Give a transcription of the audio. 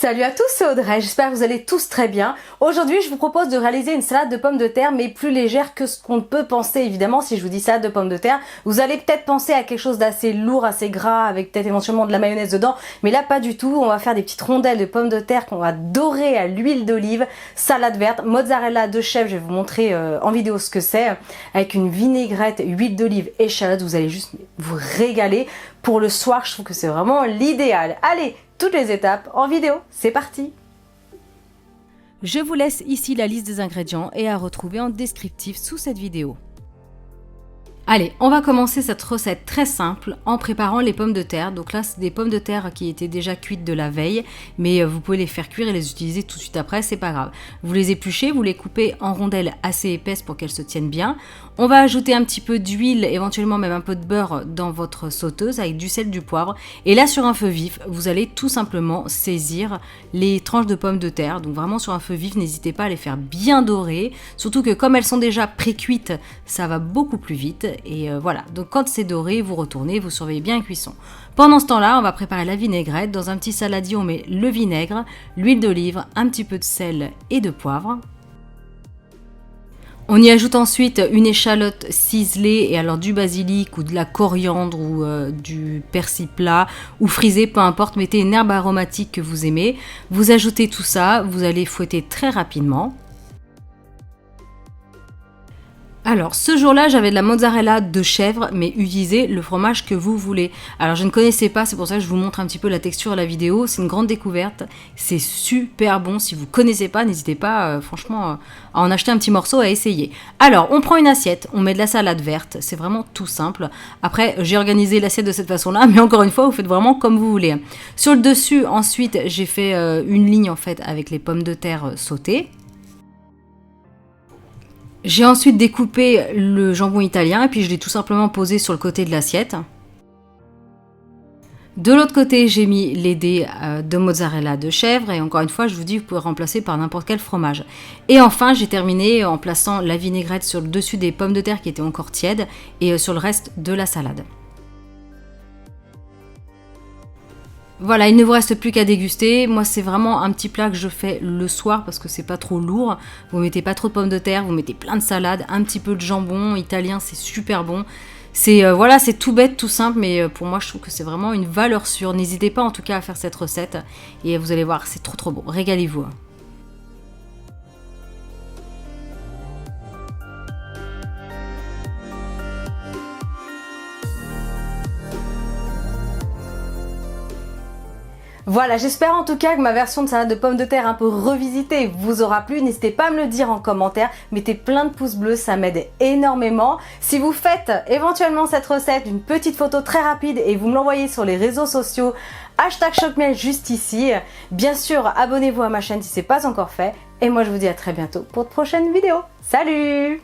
Salut à tous, c'est Audrey, j'espère que vous allez tous très bien. Aujourd'hui, je vous propose de réaliser une salade de pommes de terre, mais plus légère que ce qu'on peut penser. Évidemment, si je vous dis salade de pommes de terre, vous allez peut-être penser à quelque chose d'assez lourd, assez gras, avec peut-être éventuellement de la mayonnaise dedans, mais là, pas du tout. On va faire des petites rondelles de pommes de terre qu'on va dorer à l'huile d'olive, salade verte, mozzarella de chèvre, je vais vous montrer en vidéo ce que c'est, avec une vinaigrette, huile d'olive, échalote, vous allez juste vous régaler. Pour le soir, je trouve que c'est vraiment l'idéal. Allez, toutes les étapes en vidéo, c'est parti! Je vous laisse ici la liste des ingrédients et à retrouver en descriptif sous cette vidéo. Allez, on va commencer cette recette très simple en préparant les pommes de terre. Donc là, c'est des pommes de terre qui étaient déjà cuites de la veille, mais vous pouvez les faire cuire et les utiliser tout de suite après, c'est pas grave. Vous les épluchez, vous les coupez en rondelles assez épaisses pour qu'elles se tiennent bien. On va ajouter un petit peu d'huile, éventuellement même un peu de beurre dans votre sauteuse avec du sel, du poivre. Et là, sur un feu vif, vous allez tout simplement saisir les tranches de pommes de terre. Donc vraiment sur un feu vif, n'hésitez pas à les faire bien dorer. Surtout que comme elles sont déjà pré-cuites, ça va beaucoup plus vite. Et voilà, donc quand c'est doré, vous retournez, vous surveillez bien la cuisson. Pendant ce temps-là, on va préparer la vinaigrette. Dans un petit saladier, on met le vinaigre, l'huile d'olive, un petit peu de sel et de poivre. On y ajoute ensuite une échalote ciselée et alors du basilic ou de la coriandre ou du persil plat ou frisé, peu importe, mettez une herbe aromatique que vous aimez. Vous ajoutez tout ça, vous allez fouetter très rapidement. Alors, ce jour-là, j'avais de la mozzarella de chèvre, mais utilisez le fromage que vous voulez. Alors, je ne connaissais pas, c'est pour ça que je vous montre un petit peu la texture de la vidéo. C'est une grande découverte, c'est super bon. Si vous ne connaissez pas, n'hésitez pas, franchement, à en acheter un petit morceau à essayer. Alors, on prend une assiette, on met de la salade verte, c'est vraiment tout simple. Après, j'ai organisé l'assiette de cette façon-là, mais encore une fois, vous faites vraiment comme vous voulez. Sur le dessus, ensuite, j'ai fait une ligne, en fait, avec les pommes de terre sautées. J'ai ensuite découpé le jambon italien et puis je l'ai tout simplement posé sur le côté de l'assiette. De l'autre côté, j'ai mis les dés de mozzarella de chèvre et encore une fois, je vous dis, vous pouvez remplacer par n'importe quel fromage. Et enfin, j'ai terminé en plaçant la vinaigrette sur le dessus des pommes de terre qui étaient encore tièdes et sur le reste de la salade. Voilà, il ne vous reste plus qu'à déguster. Moi, c'est vraiment un petit plat que je fais le soir parce que c'est pas trop lourd. Vous mettez pas trop de pommes de terre, vous mettez plein de salade, un petit peu de jambon italien, c'est super bon. C'est voilà, c'est tout bête, tout simple, mais pour moi, je trouve que c'est vraiment une valeur sûre. N'hésitez pas en tout cas à faire cette recette et vous allez voir, c'est trop bon. Régalez-vous. Voilà, j'espère en tout cas que ma version de salade de pommes de terre un peu revisitée vous aura plu. N'hésitez pas à me le dire en commentaire, mettez plein de pouces bleus, ça m'aide énormément. Si vous faites éventuellement cette recette, une petite photo très rapide et vous me l'envoyez sur les réseaux sociaux, #chocmiel juste ici. Bien sûr, abonnez-vous à ma chaîne si ce n'est pas encore fait. Et moi je vous dis à très bientôt pour de prochaines vidéos. Salut!